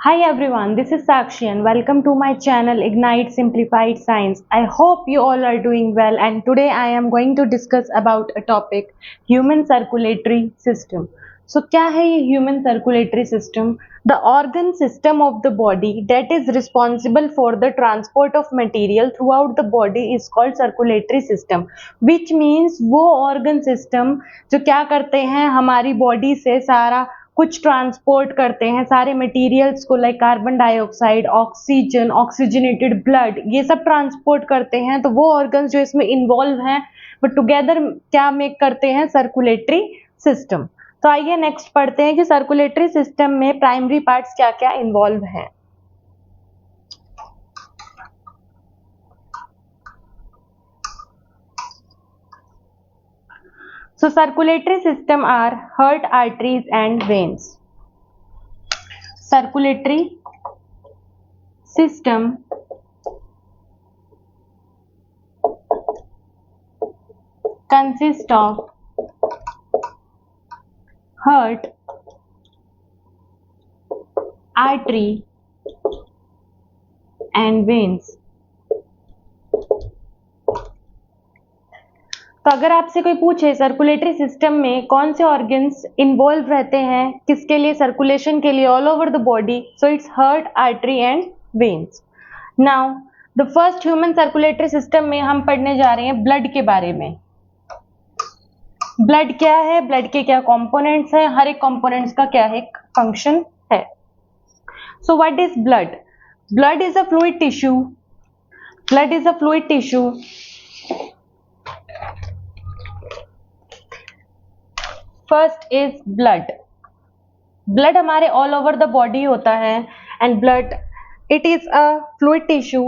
Hi everyone, this is Sakshi and welcome to my channel Ignite Simplified Science. I hope you all are doing well and today I am going to discuss about a topic human circulatory system. So क्या है ये human circulatory system? The organ system of the body that is responsible for the transport of material throughout the body is called circulatory system, which means वो organ system जो क्या करते हैं हमारी body से सारा कुछ ट्रांसपोर्ट करते हैं सारे मटेरियल्स को like carbon dioxide oxygen oxygenated blood ये सब ट्रांसपोर्ट करते हैं तो वो ऑर्गन्स जो इसमें इन्वॉल्व हैं वो टुगेदर क्या मेक करते हैं सर्कुलेटरी सिस्टम। तो आइए नेक्स्ट पढ़ते हैं कि सर्कुलेटरी सिस्टम में प्राइमरी पार्ट्स क्या क्या इन्वॉल्व हैं। So circulatory system are heart, arteries and veins. Circulatory system consists of heart, artery and veins. तो अगर आपसे कोई पूछे सर्कुलेटरी सिस्टम में कौन से ऑर्गन्स इन्वॉल्व रहते हैं किसके लिए सर्कुलेशन के लिए all over the body, so its heart, artery and veins. Now the first human circulatory system में हम पढ़ने जा रहे हैं ब्लड के बारे में। ब्लड क्या है, ब्लड के क्या कंपोनेंट्स हैं, हर एक कंपोनेंट्स का क्या है फंक्शन है। So what is blood? Blood is a fluid tissue. Blood is a fluid tissue first is blood. Blood हमारे ऑल ओवर द बॉडी होता है and blood it is a fluid tissue.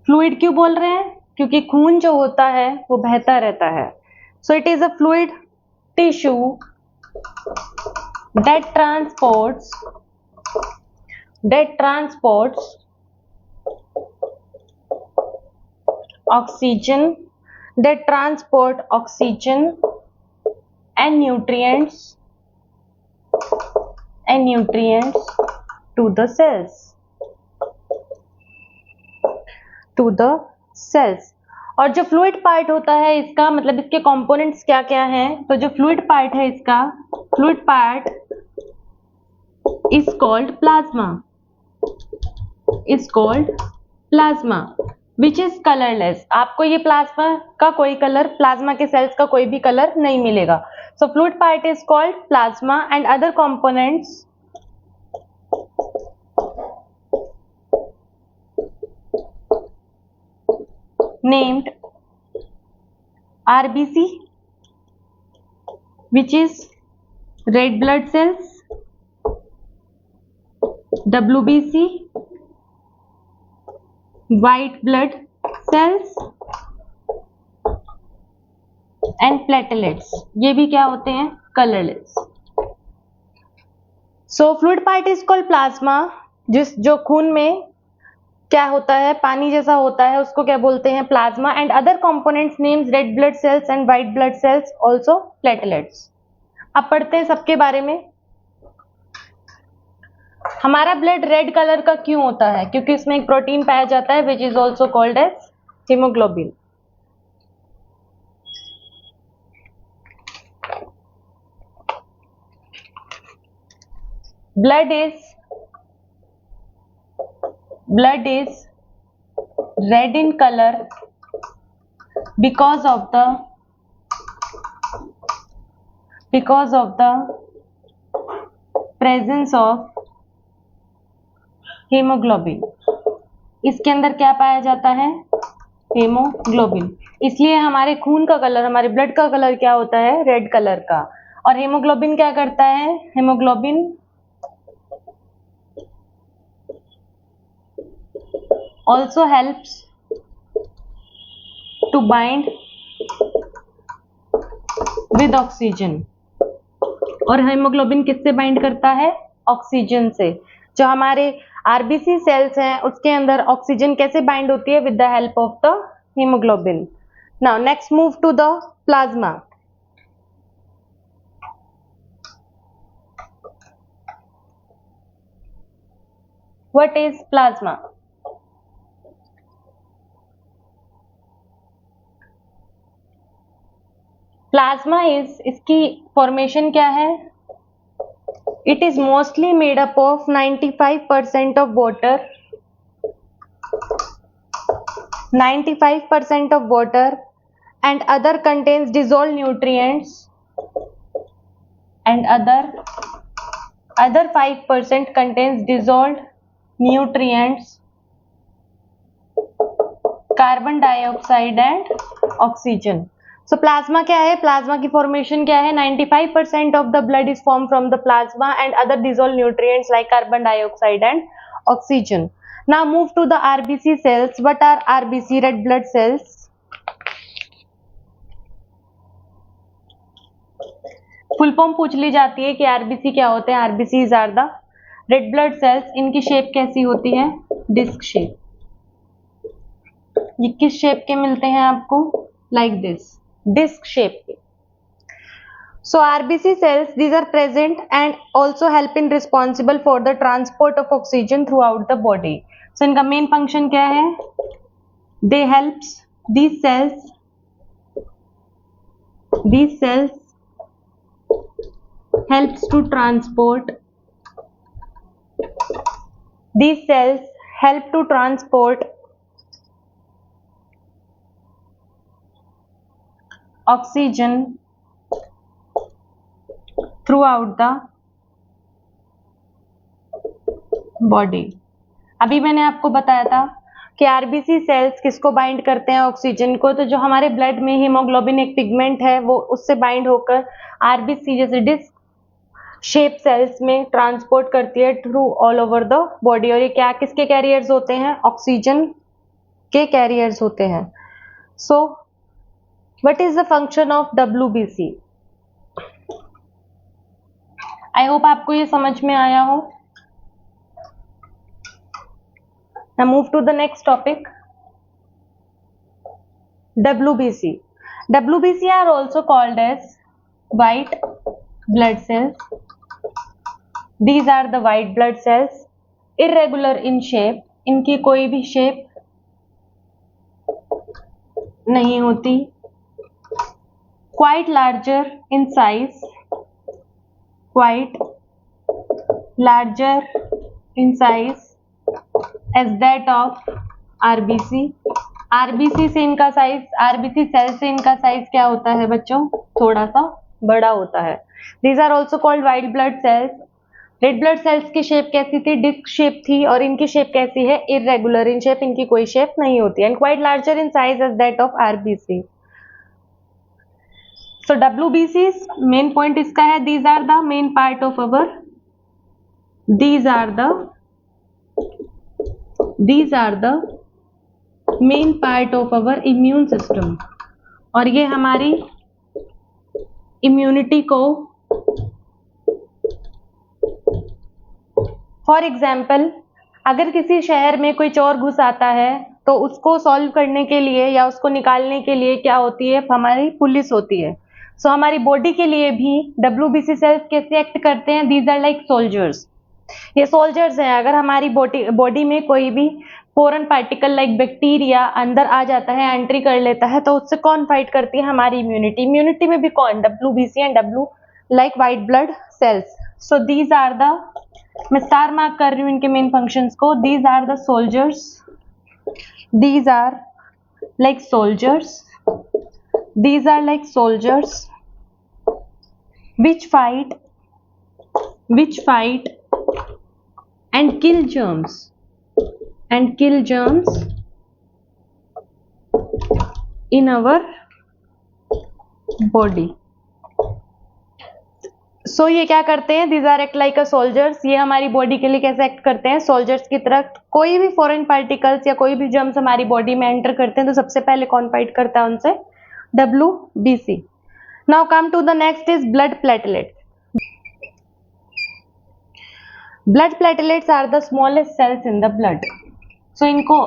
Fluid क्यों बोल रहे हैं? क्योंकि खून जो होता है वो बहता रहता है। So it is a fluid tissue that transports oxygen that transport oxygen and nutrients to the cells। और जो फ्लूइड पार्ट होता है इसका मतलब इसके कंपोनेंट्स क्या क्या हैं, तो जो फ्लूइड पार्ट है इसका fluid part is called plasma which is colourless. आपको ये प्लाज्मा का कोई कलर, प्लाज्मा के सेल्स का कोई भी कलर नहीं मिलेगा। So fluid part is called plasma and other components named RBC which is red blood cells, WBC white blood cells and platelets, ये भी क्या होते हैं colourless. So fluid part is called plasma, जो खून में क्या होता है पानी जैसा होता है उसको क्या बोलते हैं plasma and other components names red blood sales and white blood cells also platelets. अब पढ़ते हैं सबके बारे में। हमारा ब्लड रेड कलर का क्यों होता है? क्योंकि इसमें एक प्रोटीन पाया जाता है which is also called as haemoglobin. Blood is red in color because of the presence of hemoglobin। इसके अंदर क्या पाया जाता है? हेमोग्लोबिन। इसलिए हमारे खून का कलर, हमारे ब्लड का कलर क्या होता है? रेड कलर का। और हेमोग्लोबिन क्या करता है? Haemoglobin also helps to bind with oxygen। और हेमोग्लोबिन किससे बाइंड करता है? ऑक्सीजन से। जो हमारे आरबीसी सेल्स हैं उसके अंदर ऑक्सीजन कैसे बाइंड होती है? With the help of the hemoglobin। Now next move to the plasma। What is plasma? Plasma is, इसकी फॉर्मेशन क्या है? It is mostly made up of 95% of water, 95% of water and other contains dissolved nutrients and other 5% contains dissolved nutrients, carbon dioxide and oxygen. So plasma क्या है? Plasma की formation क्या है? 95% of the blood is formed from the plasma and other dissolved nutrients like carbon dioxide and oxygen. Now move to the RBC cells. What are RBC? Red blood cells. Full form पूछ ली जाती है कि RBC क्या होते हैं. RBCs are the red blood cells. इनकी shape कैसी होती है? Disc shape. ये किस शेप के मिलते हैं आपको? लाइक दिस, डिस्क शेप के. So RBC cells, these are present and also help in responsible for the transport of oxygen throughout the body. So इनका main function क्या है? They helps these cells helps to transport. These cells help to transport oxygen throughout the body. अभी मैंने आपको बताया था कि RBC sales किसको बाइंड करते हैं? ऑक्सीजन को. तो जो हमारे ब्लड में हीमोग्लोबिन एक पिगमेंट है वो उससे बाइंड होकर आरबीसी जैसे डिस्क शेप सेल्स में ट्रांसपोर्ट करती है through all over the body. और ये क्या किसके कैरियर्स होते हैं? ऑक्सीजन के कैरियर्स होते हैं. So what is the function of WBC? I hope आपको ये समझ में आया हो. Now move to the next topic. WBC. WBC are also called as white blood cells. These are the white blood cells. Irregular in shape. इनकी कोई भी shape नहीं होती. Quite larger in size. Quite larger in size as that of RBC. RBC से इनका size, RBC cell से इनका size क्या होता है बच्चों? थोड़ा सा बड़ा होता है. These are also called white blood cells. Red blood sales की शेप कैसी थी? डिस्क शेप थी. और इनकी शेप कैसी है? Irregular in shape. इनकी कोई शेप नहीं होती. And quite larger in size as that of RBC. So WBC मेन पॉइंट इसका है, these are the main part of our, these are the main part of our immune system. और ये हमारी इम्यूनिटी को, फॉर एग्जाम्पल अगर किसी शहर में कोई चोर घुस आता है तो उसको सॉल्व करने के लिए या उसको निकालने के लिए क्या होती है? हमारी पुलिस होती है. सो हमारी बॉडी के लिए भी WBC सेल्स कैसे एक्ट करते हैं? These are like soldiers. ये सोल्जर्स हैं. अगर हमारी बॉडी में कोई भी फॉरेन पार्टिकल लाइक बैक्टीरिया अंदर आ जाता है, एंट्री कर लेता है, तो उससे कौन फाइट करती है? हमारी इम्यूनिटी. इम्यूनिटी में भी कौन? WBC and W like white blood cells. So these are the, मैं स्टार मार्क कर रही हूँ इनके मेन फंक्शंस को. These are the soldiers. These are like soldiers. These are like soldiers which fight and kill germs in our body. So ये क्या करते हैं? These are act like a soldiers. ये हमारी बॉडी के लिए कैसे एक्ट करते हैं? सोल्जर्स की तरह. कोई भी फॉरेन पार्टिकल्स या कोई भी जर्म्स हमारी बॉडी में एंटर करते हैं तो सबसे पहले कौन फाइट करता है उनसे? WBC. Now come to the next is blood platelet. Blood platelets are the smallest cells in the blood. So इनको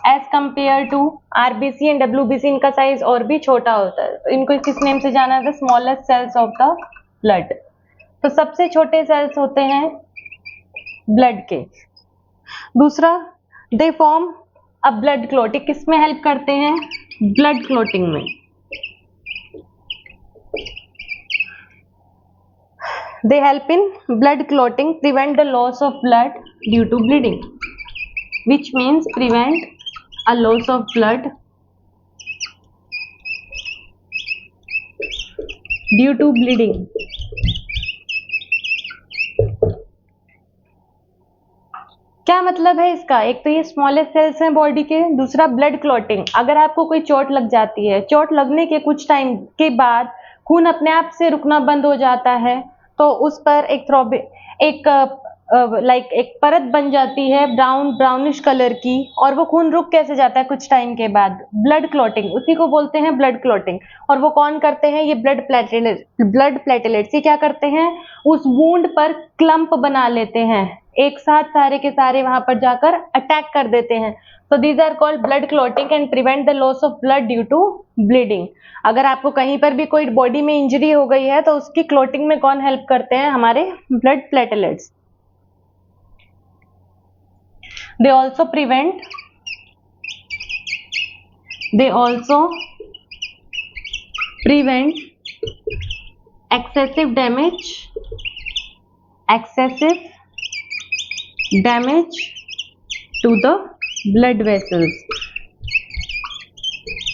as compare to RBC and WBC इनका साइज और भी छोटा होता है. तो इनको किस नेम से जाना है? Smallest cells of the blood. तो सबसे छोटे सेल्स होते हैं ब्लड के. दूसरा, they form a blood clot, किस में हेल्प करते हैं? ब्लड क्लॉटिंग में। They help in blood clotting, prevent the loss of blood due to bleeding, which means prevent a loss of blood due to bleeding। क्या मतलब है इसका? एक तो ये स्मॉलेस्ट सेल्स हैं बॉडी के, दूसरा ब्लड क्लॉटिंग। अगर आपको कोई चोट लग जाती है, चोट लगने के कुछ टाइम के बाद खून अपने आप से रुकना बंद हो जाता है, तो उस पर एक परत बन जाती है ब्राउनिश कलर की, और वो खून रुक कैसे जाता है कुछ टाइम के बाद? ब्लड क्लॉटिंग, उसी को बोलते हैं ब्लड क्लॉटिंग। और वो कौन करते हैं? ये ब्लड प्लेटलेट्स। ये क्या करते हैं? उस वूंड पर क्लम्प बना लेते हैं, एक साथ सारे के सारे वहां पर जाकर अटैक कर देते हैं। So these are called blood clotting and prevent the loss of blood due to bleeding। अगर आपको कहीं पर भी कोई बॉडी में इंजरी हो गई है तो उसकी क्लोटिंग में कौन हेल्प करते हैं? हमारे blood platelets. They also prevent excessive damage to the blood vessels।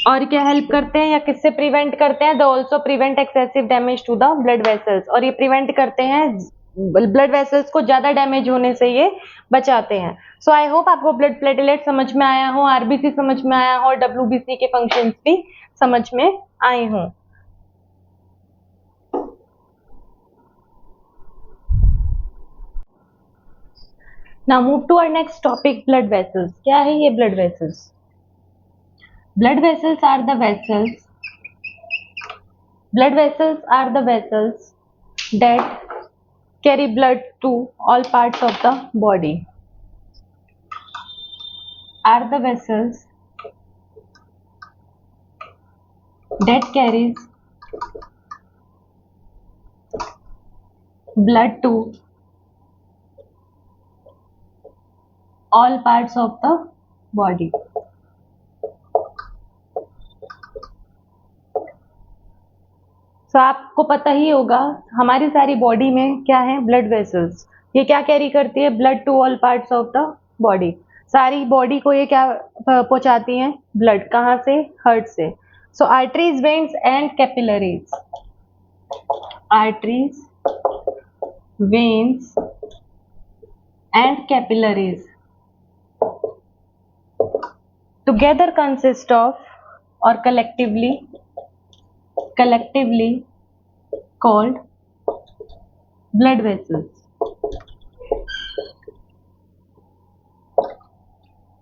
और क्या हेल्प करते हैं या किससे प्रिवेंट करते हैं? They also prevent excessive damage to the blood vessels. और ये प्रिवेंट करते हैं, ब्लड वेसल्स को ज्यादा डैमेज होने से ये बचाते हैं। सो आई होप आपको ब्लड प्लेटलेट समझ में आया हो, आरबीसी समझ में आया हो, और डब्ल्यूबीसी के फंक्शंस भी समझ में आए हों। Now move to our next topic, blood vessels. क्या है ये blood vessels? Blood vessels are the vessels that carry blood to all parts of the body। Are the vessels that carries blood to all parts of the body। तो आपको पता ही होगा हमारी सारी body में क्या है? Blood vessels. ये क्या कैरी करती है? Blood to all parts of the body. सारी बॉडी को ये क्या पहुंचाती हैं? ब्लड। कहाँ से? हार्ट से। So arteries, veins and capillaries. Arteries, veins and capillaries together consist of और collectively called blood vessels।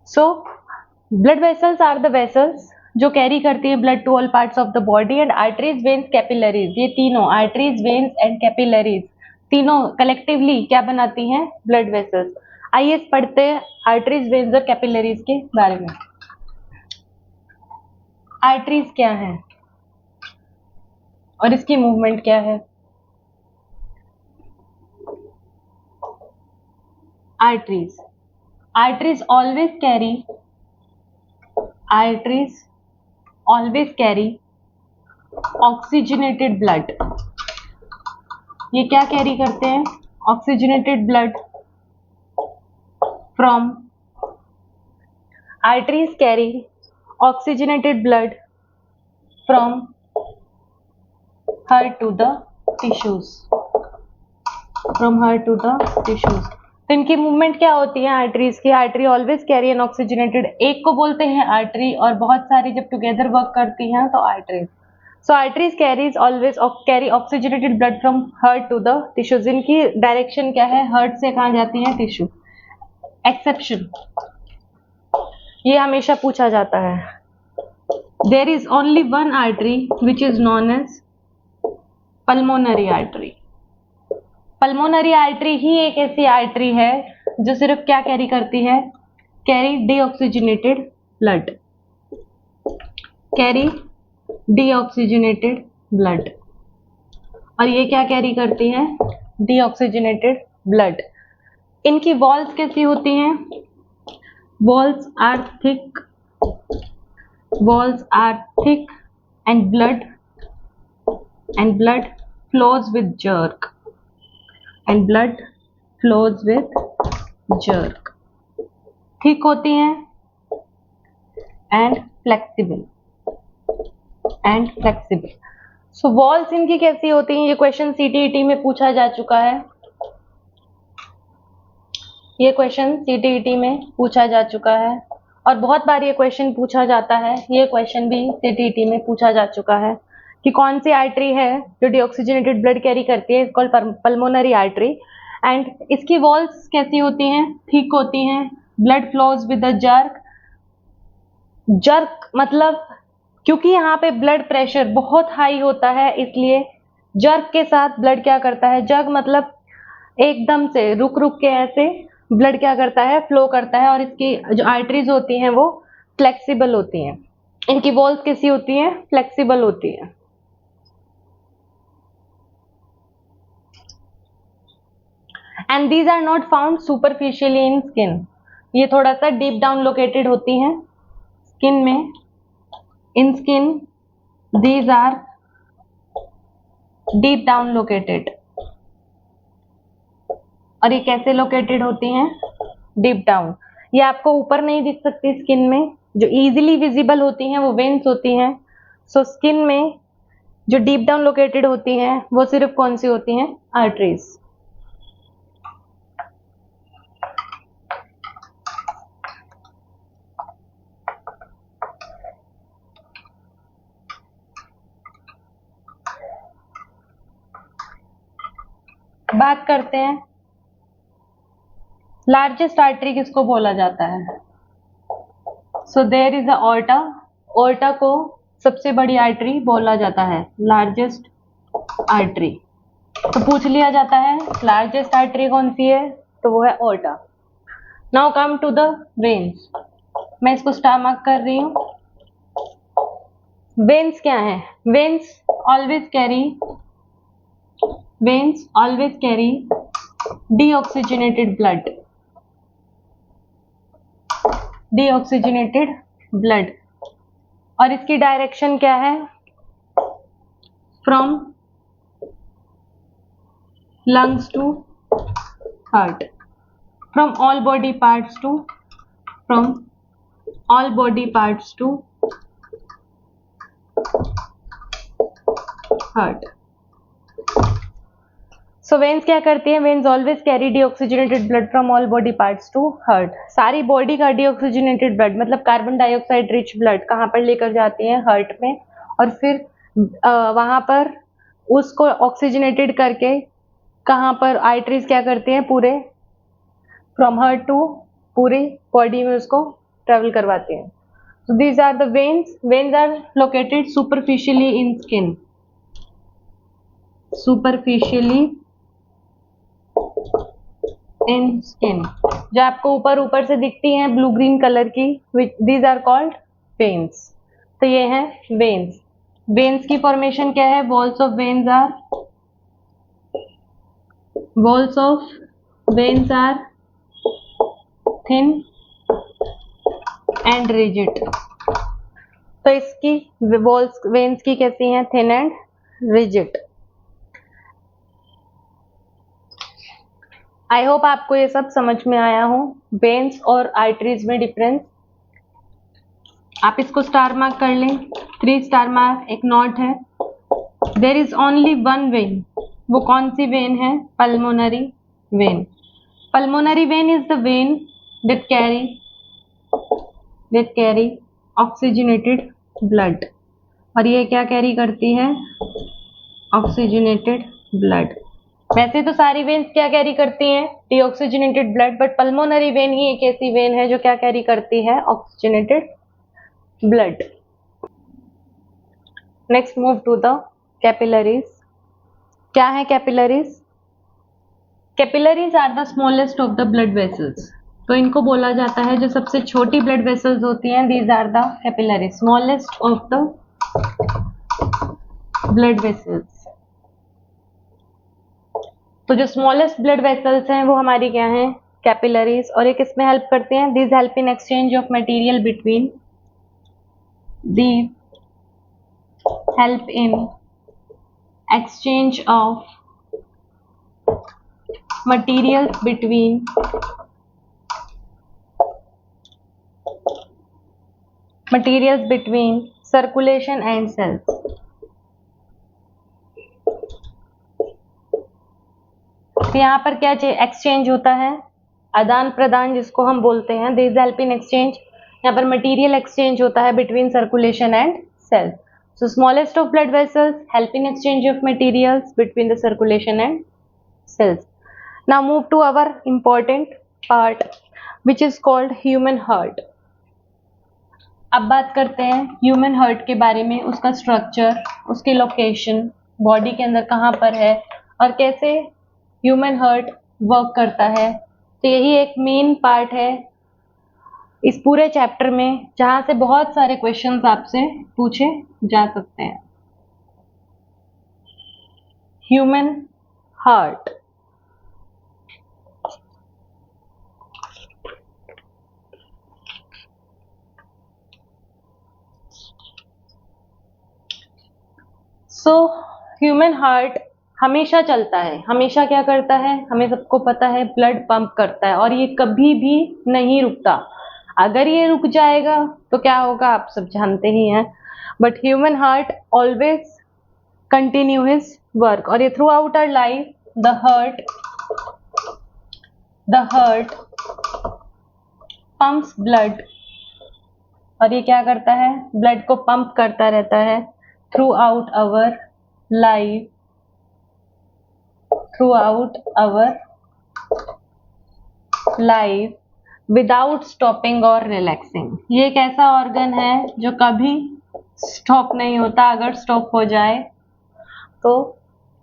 So blood vessels are the vessels जो कैरी करती है blood to all parts of the body. And arteries, veins, capillaries, ये तीनों arteries, veins and capillaries तीनों collectively क्या बनाती हैं? Blood vessels. आइए पढ़ते हैं आर्टरीज, वेन्स और कैपिलरीज के बारे में। आर्टरीज क्या है और इसकी मूवमेंट क्या है? arteries always carry oxygenated blood। ये क्या कैरी करते हैं? Oxygenated blood from arteries carry oxygenated blood from heart to the tissues। तो इनकी मूवमेंट क्या होती है आर्टरीज की? Artery always carry N oxygenated, एक को बोलते हैं आर्टरी, और बहुत सारी जब टुगेदर वर्क करती हैं तो arteries. So arteries carry oxygenated blood from heart to the tissues. इनकी डायरेक्शन क्या है? हार्ट से कहाँ जाती है? टिश्यू। एक्सेप्शन, ये हमेशा पूछा जाता है। There is only one artery which is known as pulmonary artery. Pulmonary artery ही एक ऐसी आर्टरी है जो सिर्फ क्या कैरी करती है? Carry deoxygenated blood. और ये क्या कैरी करती है? Deoxygenated blood. इनकी वॉल्स कैसी होती हैं? walls are thick, walls are thick and blood flows with jerk, and blood flows with jerk. Thick होती हैं एंड फ्लेक्सिबल, सो वॉल्स इनकी कैसी होती हैं, ये क्वेश्चन सीटीईटी में पूछा जा चुका है, ये क्वेश्चन सीटीईटी में पूछा जा चुका है और बहुत बार ये क्वेश्चन पूछा जाता है, ये क्वेश्चन भी सीटीईटी में पूछा जा चुका है कि कौन सी आर्टरी है जो डीऑक्सीजनेटेड ब्लड कैरी करती है, कॉल्ड पल्मोनरी आर्टरी, एंड इसकी वॉल्स कैसी होती हैं, थिक होती हैं, blood flows with a jerk, jerk मतलब क्योंकि यहाँ पे ब्लड प्रेशर बहुत हाई होता है इसलिए जर्क के साथ ब्लड क्या करता है, जर्क मतलब एकदम से रुक रुक के ऐसे ब्लड क्या करता है, फ्लो करता है, और इसकी जो आर्टरीज होती हैं वो फ्लेक्सिबल होती हैं, इनकी वॉल्स कैसी होती हैं, फ्लेक्सिबल होती हैं। And these are not found superficially in skin, ये थोड़ा सा डीप डाउन लोकेटेड होती हैं स्किन में, in skin these are deep down located, और ये कैसे लोकेटेड होती हैं, डीप डाउन, ये आपको ऊपर नहीं दिख सकती स्किन में, जो इजीली विजिबल होती हैं वो वेन्स होती हैं, सो स्किन में जो डीप डाउन लोकेटेड होती हैं वो सिर्फ कौन सी होती हैं, आर्टरीज। बात करते हैं लार्जेस्ट आर्टरी किसको बोला जाता है, so there is a aorta, aorta को सबसे बड़ी आर्टरी बोला जाता है, लार्जेस्ट आर्टरी, तो पूछ लिया जाता है लार्जेस्ट आर्टरी कौन सी है, तो वो है aorta. Now come to the veins, मैं इसको स्टार मार्क कर रही हूं, वेन्स क्या है, veins always carry deoxygenated blood, और इसकी डायरेक्शन क्या है, from lungs to heart, from all body parts to heart. So veins क्या करती है, veins always carry deoxygenated blood from all body parts to heart, सारी बॉडी का डीऑक्सीजनेटेड ब्लड मतलब कार्बन डाइऑक्साइड रिच ब्लड कहाँ पर लेकर जाती है, हार्ट में, और फिर वहां पर उसको ऑक्सीजनेटेड करके कहाँ पर आर्टरीज क्या करती हैं, पूरे फ्रॉम हार्ट टू पूरी बॉडी में उसको ट्रेवल करवाती हैं। So these are the veins. Veins are located superficially in skin. Superficially in skin. जो आपको ऊपर से दिखती हैं ब्लू ग्रीन कलर की, these are called veins. तो ये हैं veins. Veins की फॉर्मेशन क्या है? Walls of veins are thin and rigid. तो इसकी वॉल्स वेन्स की कैसी हैं? Thin and rigid. I hope आपको ये सब समझ में आया हो, वेन्स और आर्टरीज में डिफरेंस। आप इसको स्टार मार्क कर लें, 3 स्टार मार्क, एक नोट है। There is only one vein, वो कौन सी वेन है? Pulmonary vein. Pulmonary vein is the vein that carry oxygenated blood, और ये क्या कैरी करती है? Oxygenated blood. वैसे तो सारी वेन्स क्या कैरी करती हैं? Deoxygenated blood, but pulmonary vein ही एक ऐसी वेन है जो क्या कैरी करती है? Oxygenated blood. Next move to the capillaries. क्या है capillaries? Capillaries are the smallest of the blood vessels, तो इनको बोला जाता है जो सबसे छोटी ब्लड वेसल्स होती हैं, these are the capillaries, smallest of the blood vessels. तो जो स्मॉलेस्ट ब्लड वेसल्स हैं वो हमारी क्या हैं? कैपिलरीज, और ये किसमें हेल्प करते हैं? This help in exchange of material between, the help in exchange of materials between circulation and cells. तो यहाँ पर क्या एक्सचेंज होता है? आदान प्रदान जिसको हम बोलते हैं, दिस हेल्प इन एक्सचेंज, यहाँ पर मटेरियल एक्सचेंज होता है between circulation and cells. So smallest of blood vessels help in exchange of materials between the circulation and cells. Now move to our important part which is called human heart. अब बात करते हैं human heart के बारे में, उसका structure, उसकी location, body के अंदर कहाँ पर है और कैसे ह्यूमन हार्ट वर्क करता है. तो यही एक मेन पार्ट है इस पूरे चैप्टर में, जहाँ से बहुत सारे क्वेश्चंस आपसे पूछे जा सकते हैं. Human heart. So human heart हमेशा चलता है, हमेशा क्या करता है, हमें सबको पता है, ब्लड पंप करता है और ये कभी भी नहीं रुकता. अगर ये रुक जाएगा तो क्या होगा आप सब जानते ही हैं. But human heart always continue his work, और ये throughout our life the heart pumps blood, और ये क्या करता है, ब्लड को पंप करता रहता है throughout our life without stopping or relaxing. ये एक ऐसा ऑर्गन है जो कभी स्टॉप नहीं होता. अगर स्टॉप हो जाए तो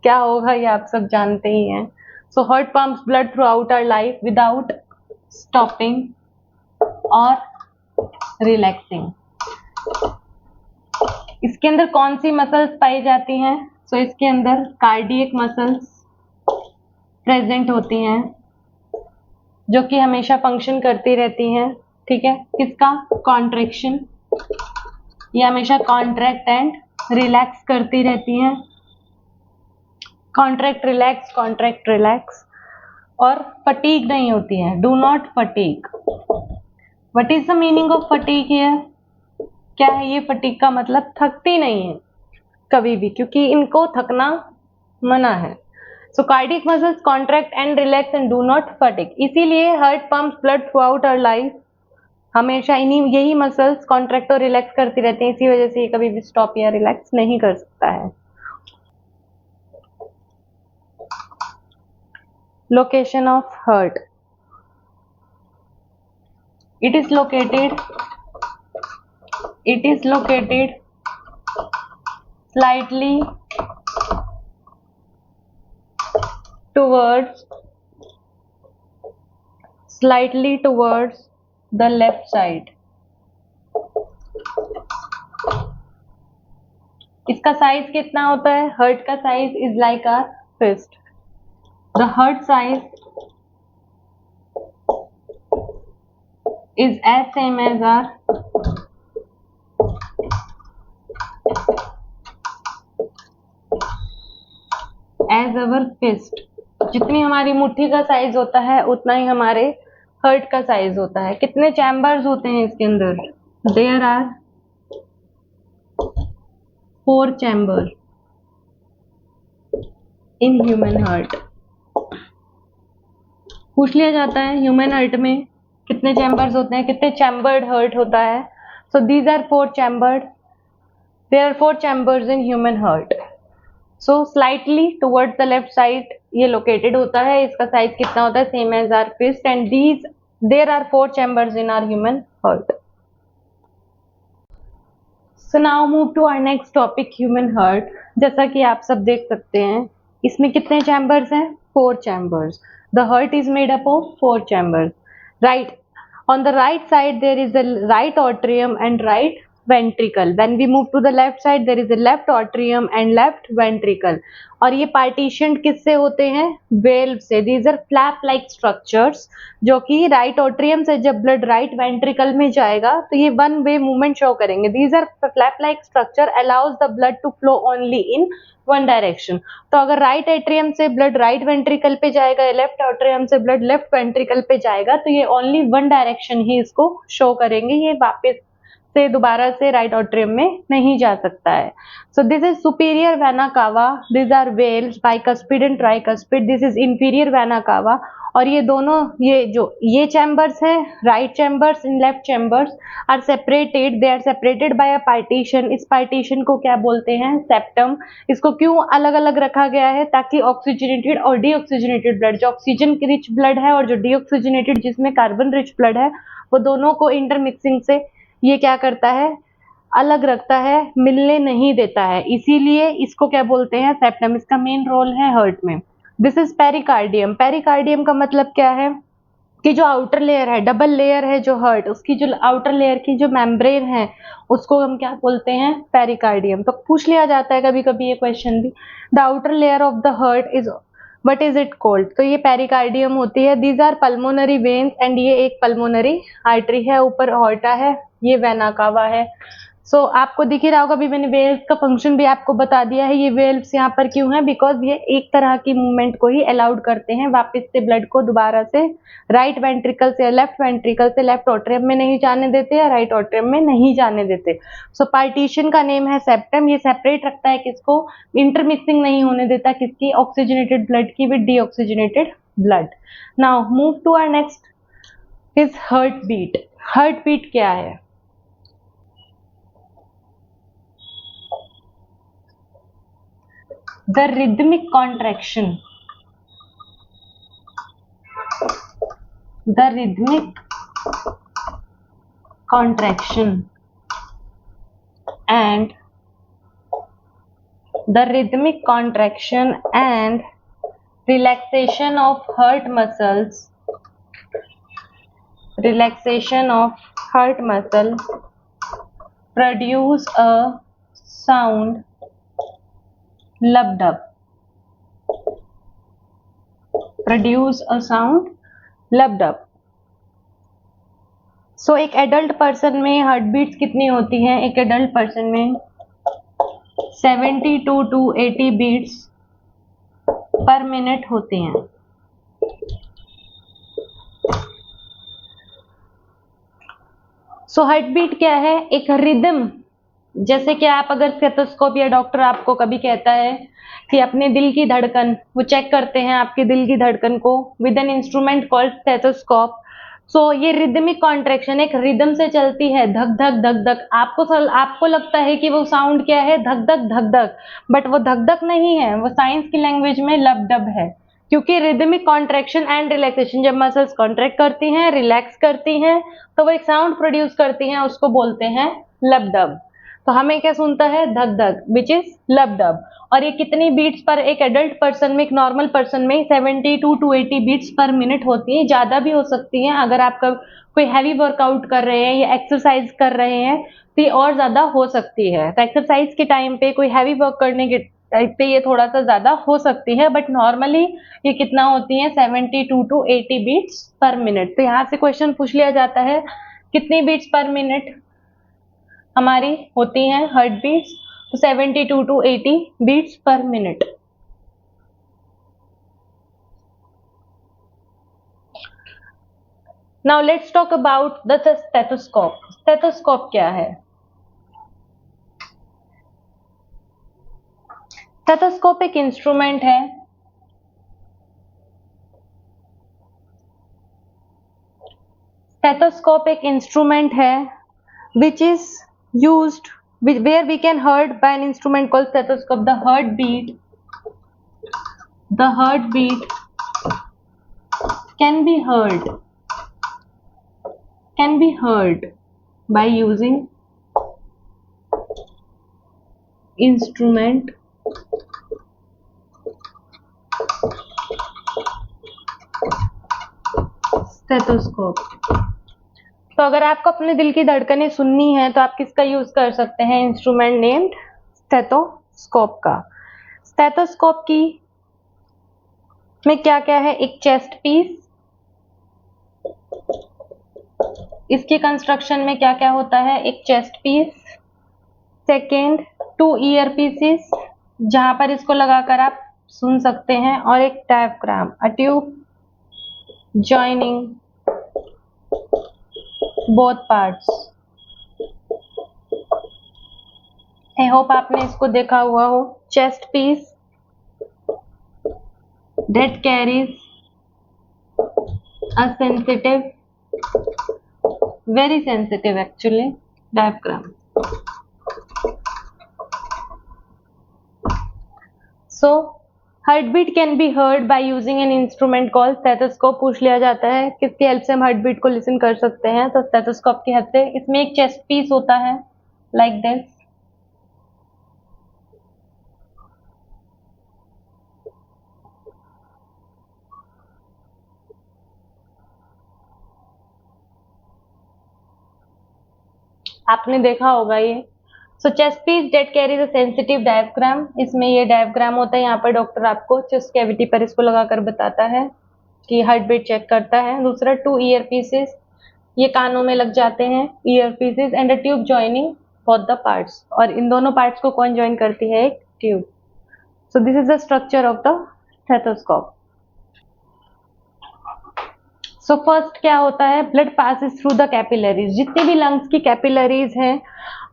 क्या होगा ये आप सब जानते ही हैं. So heart pumps blood throughout our life without stopping और रिलैक्सिंग. इसके अंदर कौन सी मसल्स पाई जाती हैं? सो इसके अंदर कार्डियक मसल्स प्रेजेंट होती हैं जो कि हमेशा फंक्शन करती रहती हैं. ठीक है, किसका? कॉन्ट्रैक्शन. ये हमेशा कॉन्ट्रैक्ट एंड रिलैक्स करती रहती हैं. कॉन्ट्रैक्ट रिलैक्स, और फटीग नहीं होती हैं. Do not fatigue. What is the meaning of fatigue here? क्या है ये फटीग का मतलब? थकती नहीं है कभी भी, क्योंकि इनको थकना मना है. So cardiac muscles contract and relax and do not fatigue. इसीलिए heart pumps blood throughout our life. हमेशा यही मसल्स कॉन्ट्रैक्ट और रिलैक्स करती रहती हैं, इसी वजह से ये कभी भी स्टॉप या रिलैक्स नहीं कर सकता है. Location of heart. It is located slightly towards the left side. इसका साइज कितना होता है? हार्ट का size is like our fist. The heart size is as same as our fist. जितनी हमारी मुट्ठी का साइज होता है उतना ही हमारे हार्ट का साइज होता है. कितने चैम्बर्स होते हैं इसके अंदर? There are 4 chamber in human heart. पूछ लिया जाता है ह्यूमन हार्ट में कितने चैम्बर्स होते हैं, कितने चैम्बर्ड हार्ट होता है. So these are 4 chambered. There are 4 chambers in human heart. So slightly towards the left side ये लोकेटेड होता है. इसका साइज कितना होता है? Same as our fist. And there are 4 chambers in our human heart. So now move to our next topic, human heart. जैसा कि आप सब देख सकते हैं इसमें कितने चैम्बर्स हैं? 4 chambers. The heart is made up of 4 chambers. Right. On the right side there is a right atrium and right ventricle. When we move to the left side, there is a left atrium and left ventricle. और ये partition किससे होते हैं? Valve से. These are flap like structures जो कि right atrium से जब ब्लड राइट वेंट्रिकल में जाएगा तो ये वन वे मूवमेंट शो करेंगे. These are flap like structure allows the blood to flow only in one direction. तो अगर राइट एट्रियम से ब्लड राइट वेंट्रिकल पे जाएगा या लेफ्ट एट्रियम से ब्लड लेफ्ट वेंट्रिकल पे जाएगा तो ये ओनली वन डायरेक्शन ही इसको शो करेंगे. ये वापस से दोबारा से राइट एट्रियम में नहीं जा सकता है. So this is superior vena cava. This are valves bicuspid and tricuspid. This is inferior vena cava. और ये दोनों ये चैम्बर्स हैं, right chambers in left chambers are separated. They are separated by a partition. इस partition को क्या बोलते हैं? सेप्टम. इसको क्यों अलग अलग रखा गया है? ताकि ऑक्सीजनेटेड और डीऑक्सीजनेटेड ब्लड, जो ऑक्सीजन रिच ब्लड है और जो डीऑक्सीजनेटेड जिसमें कार्बन रिच ब्लड है, वो दोनों को इंटरमिक्सिंग से ये क्या करता है? अलग रखता है, मिलने नहीं देता है. इसीलिए इसको क्या बोलते हैं? सेप्टम. इसका मेन रोल है हार्ट में. This is pericardium. पेरिकार्डियम का मतलब क्या है? कि जो आउटर लेयर है, डबल लेयर है जो हार्ट, उसकी जो आउटर लेयर की जो मेम्ब्रेन है उसको हम क्या बोलते हैं? पेरिकार्डियम. तो पूछ लिया जाता है कभी कभी ये क्वेश्चन भी. The outer layer of the heart is what is it called? तो ये पेरिकार्डियम होती है. These are pulmonary veins and ये एक पल्मोनरी आर्टरी है. ऊपर ऑर्टा है, ये वेना कावा है. सो आपको दिख ही रहा होगा. अभी मैंने वेल्व का फंक्शन भी आपको बता दिया है. ये वेल्व्स यहाँ पर क्यों है? बिकॉज ये एक तरह की मूवमेंट को ही अलाउड करते हैं. वापस से ब्लड को दोबारा से राइट वेंट्रिकल से लेफ्ट ऑट्रियम में नहीं जाने देते या राइट ऑट्रियम में नहीं जाने देते. सो पार्टीशन का नेम है सेप्टम. ये सेपरेट रखता है किसको? इंटरमिक्सिंग नहीं होने देता किसकी? ऑक्सीजनेटेड ब्लड की with deoxygenated blood. Now move to our next is heart beat. Heart beat क्या है? The rhythmic contraction. The rhythmic contraction and the rhythmic contraction and relaxation of heart muscles. Relaxation of heart muscle produce a sound lub-dub. Produce a sound lub-dub. So एक adult person में heart beats कितनी होती हैं? एक adult person में 72 to 80 beats per minute होती हैं. So heart beat क्या है? एक रिदम. जैसे कि आप अगर स्टेथोस्कोप या डॉक्टर आपको कभी कहता है कि अपने दिल की धड़कन, वो चेक करते हैं आपके दिल की धड़कन को with an instrument called stethoscope. So ये रिदमिक कॉन्ट्रैक्शन एक रिदम से चलती है. धक धक धक धक. आपको लगता है कि वो साउंड क्या है? धक धक धक धक. बट वो धक धक नहीं है, वो साइंस की लैंग्वेज में लब डब है. क्योंकि रिदमिक कॉन्ट्रैक्शन एंड रिलैक्सेशन, जब मसल्स कॉन्ट्रैक्ट करती हैं, रिलैक्स करती हैं, तो वो एक साउंड प्रोड्यूस करती हैं, उसको बोलते हैं लब डब. तो हमें क्या सुनता है? धक धक, विच इज लब डब. और ये कितनी बीट्स पर एक एडल्ट पर्सन में, एक नॉर्मल पर्सन में 72 to 80 बीट्स पर मिनट होती है. ज्यादा भी हो सकती हैं. अगर आप कोई हैवी वर्कआउट कर रहे हैं या एक्सरसाइज कर रहे हैं तो ये और ज्यादा हो सकती है. तो एक्सरसाइज के टाइम पे, कोई हैवी वर्क करने के टाइम पे ये थोड़ा सा ज्यादा हो सकती है. बट नॉर्मली ये कितना होती है? 72 to 80 बीट्स पर मिनट. तो यहाँ से क्वेश्चन पूछ लिया जाता है कितनी बीट्स पर मिनट हमारी होती हैं हार्ट बीट्स? तो 72 to 80 beats per minute. Now let's talk about the stethoscope. Stethoscope क्या है? स्टेथोस्कोप एक इंस्ट्रूमेंट है. स्टेथोस्कोप एक इंस्ट्रूमेंट है which is used where we can heard by an instrument called stethoscope. The heartbeat can be heard by using instrument stethoscope. तो अगर आपको अपने दिल की धड़कनें सुननी है तो आप किसका यूज कर सकते हैं? इंस्ट्रूमेंट नेम्ड स्टेथोस्कोप का। स्टेथोस्कोप की में क्या क्या है? एक चेस्ट पीस, इसके कंस्ट्रक्शन में क्या क्या होता है? एक chest piece, second 2 ear pieces जहां पर इसको लगाकर आप सुन सकते हैं, और एक diaphragm, a tube joining both parts. I hope आपने इसको देखा हुआ हो। Chest piece that carries a sensitive, very sensitive actually, diaphragm. So heartbeat can be heard by using an instrument called stethoscope। पूछ लिया जाता है किसकी हेल्प से हम हार्टबीट को लिसन कर सकते हैं, तो स्टेथोस्कोप की हेल्प से। इसमें एक चेस्ट पीस होता है लाइक दिस, आपने देखा होगा ये। So chest piece that carries a sensitive diaphragm, इसमें ये डायफ्राम होता है, यहाँ पर डॉक्टर आपको चेस्ट कैविटी पर इसको लगाकर बताता है कि हार्ट बीट चेक करता है। दूसरा 2 ईयर पीसेस, ये कानों में लग जाते हैं year pieces, and a tube joining both the parts, और इन दोनों पार्ट्स को कौन ज्वाइन करती है? एक tube. So this is the structure of the stethoscope. So first क्या होता है? Blood passes through the capillaries. जितनी भी लंग्स की कैपिलरीज हैं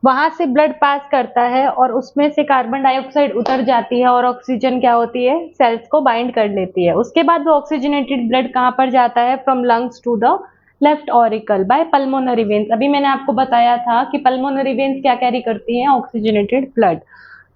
वहां से ब्लड पास करता है, और उसमें से कार्बन डाइऑक्साइड उतर जाती है और ऑक्सीजन क्या होती है? सेल्स को बाइंड कर लेती है। उसके बाद वो ऑक्सीजनेटेड ब्लड कहाँ पर जाता है? From lungs to the left auricle by pulmonary veins. अभी मैंने आपको बताया था कि पल्मोनरी वेन्स क्या कैरी करती हैं? Oxygenated blood.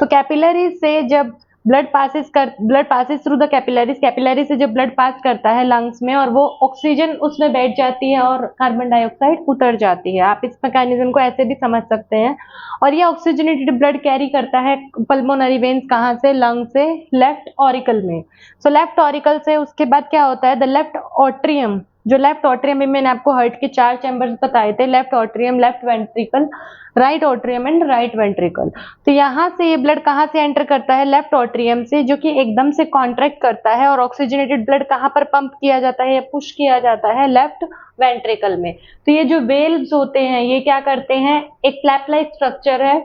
तो कैपिलरीज से जब blood passes through the capillaries, capillary से जब ब्लड पास करता है लंग्स में, और वो ऑक्सीजन उसमें बैठ जाती है और कार्बन डाइऑक्साइड उतर जाती है। आप इस मैकेनिज्म को ऐसे भी समझ सकते हैं। और ये ऑक्सीजनेटेड ब्लड कैरी करता है पल्मोनरी वेन्स कहाँ से? लंग से लेफ्ट ऑरिकल में। सो लेफ्ट ऑरिकल से उसके बाद क्या होता है? द लेफ्ट ऑट्रियम, जो लेफ्ट ऑट्रियम में मैंने आपको हार्ट के 4 चैम्बर्स बताए थे, left atrium, left ventricle, right atrium and right ventricle. तो यहाँ से ये ब्लड कहाँ से एंटर करता है? लेफ्ट ऑट्रियम से, जो कि एकदम से कॉन्ट्रैक्ट करता है, और ऑक्सीजनेटेड ब्लड कहाँ पर पंप किया जाता है या पुश किया जाता है? लेफ्ट वेंट्रिकल में। तो ये जो वेल्व्स होते हैं ये क्या करते हैं? एक फ्लैप लाइक स्ट्रक्चर है,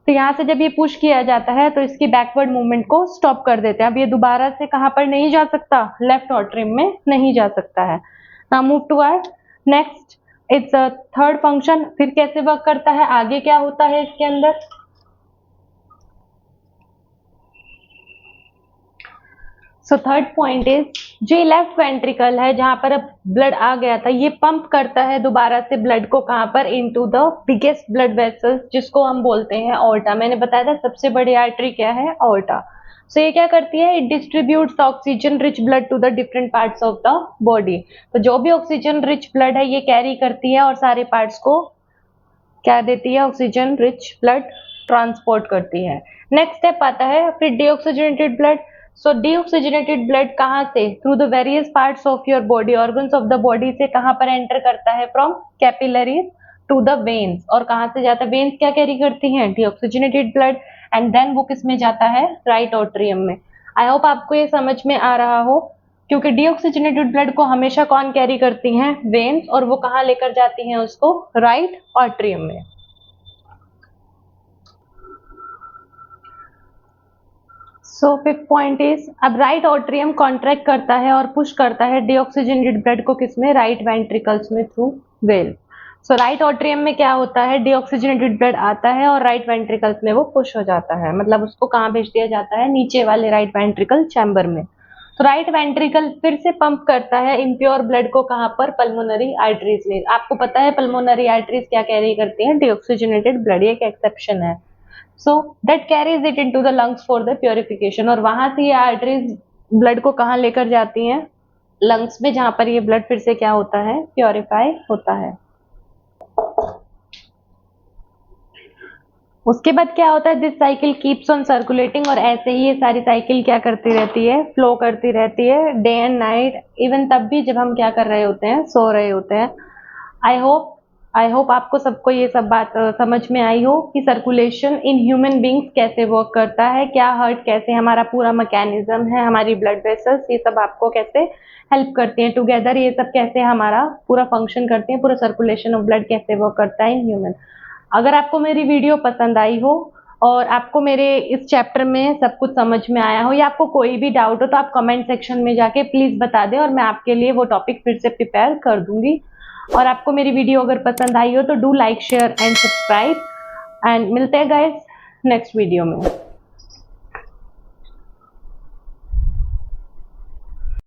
तो यहाँ से जब ये पुश किया जाता है तो इसकी बैकवर्ड मूवमेंट को स्टॉप कर देते हैं। अब ये दोबारा से कहाँ पर नहीं जा सकता? लेफ्ट ऑट्रियम में नहीं जा सकता है। Now move to our next, it's a third function. फिर कैसे वर्क करता है? आगे क्या होता है इसके अंदर? सो थर्ड पॉइंट इज, जो लेफ्ट वेंट्रिकल है जहां पर अब ब्लड आ गया था, ये पंप करता है दोबारा से ब्लड को कहां पर? Into the biggest blood vessels, जिसको हम बोलते हैं ऑर्टा। मैंने बताया था सबसे बड़ी आर्टरी क्या है? ऑर्टा। सो ये क्या करती है? It distributes oxygen rich blood to the different parts of the body. तो जो भी ऑक्सीजन रिच ब्लड है ये कैरी करती है और सारे पार्ट्स को क्या देती है? ऑक्सीजन रिच ब्लड ट्रांसपोर्ट करती है। नेक्स्ट स्टेप आता है फिर deoxygenated blood. So deoxygenated blood कहाँ से? Through the various parts of your body, organs of the body से कहाँ पर एंटर करता है? From capillaries to the veins. और कहाँ से जाता है? वेन्स क्या कैरी करती हैं? डीऑक्सीजनेटेड ब्लड, एंड देन वो किस में जाता है? राइट ऑट्रियम में। आई होप आपको ये समझ में आ रहा हो, क्योंकि डीऑक्सीजनेटेड ब्लड को हमेशा कौन कैरी करती हैं? वेन्स। और वो कहाँ लेकर जाती हैं उसको? राइट ऑट्रियम में। सो फिफ्थ पॉइंट इज, अब राइट ऑट्रियम कॉन्ट्रैक्ट करता है और पुश करता है डीऑक्सीजनेटेड ब्लड को किसमें? राइट वेंट्रिकल्स में थ्रू वेल। सो राइट ऑट्रियम में क्या होता है? डीऑक्सीजनेटेड ब्लड आता है और राइट वेंट्रिकल्स में वो पुश हो जाता है, मतलब उसको कहाँ भेज दिया जाता है? नीचे वाले राइट वेंट्रिकल चैम्बर में। तो राइट वेंट्रिकल फिर से पंप करता है इम्प्योर ब्लड को कहाँ पर? पल्मोनरी आर्टरीज में। आपको पता है पल्मोनरी आर्टरीज क्या कैरी करती हैं? डीऑक्सीजनेटेड ब्लड, एक एक्सेप्शन है। So that carries it into the lungs for the purification. और वहां से ये आर्टरीज ब्लड को कहाँ लेकर जाती हैं? लंग्स में, जहां पर ये ब्लड फिर से क्या होता है? प्योरीफाई होता है। उसके बाद क्या होता है? This cycle keeps on circulating, और ऐसे ही ये सारी साइकिल क्या करती रहती है? फ्लो करती रहती है डे एंड नाइट, इवन तब भी जब हम क्या कर रहे होते हैं? सो रहे होते हैं। आई होप आई होप आपको सबको ये सब बात समझ में आई हो कि सर्कुलेशन इन ह्यूमन बींग्स कैसे वर्क करता है, क्या हार्ट कैसे हमारा पूरा मैकेनिज्म है, हमारी ब्लड वेसल्स ये सब आपको कैसे हेल्प करते हैं टुगेदर, ये सब कैसे हमारा पूरा फंक्शन करते हैं, पूरा सर्कुलेशन ऑफ ब्लड कैसे वर्क करता है इन ह्यूमन। अगर आपको मेरी वीडियो पसंद आई हो और आपको मेरे इस चैप्टर में सब कुछ समझ में आया हो या आपको कोई भी डाउट हो तो आप कमेंट सेक्शन में जाके प्लीज़ बता दें और मैं आपके लिए वो टॉपिक फिर से प्रिपेयर कर दूंगी। और आपको मेरी वीडियो अगर पसंद आई हो तो do like share and subscribe, and मिलते हैं गाइस नेक्स्ट वीडियो में।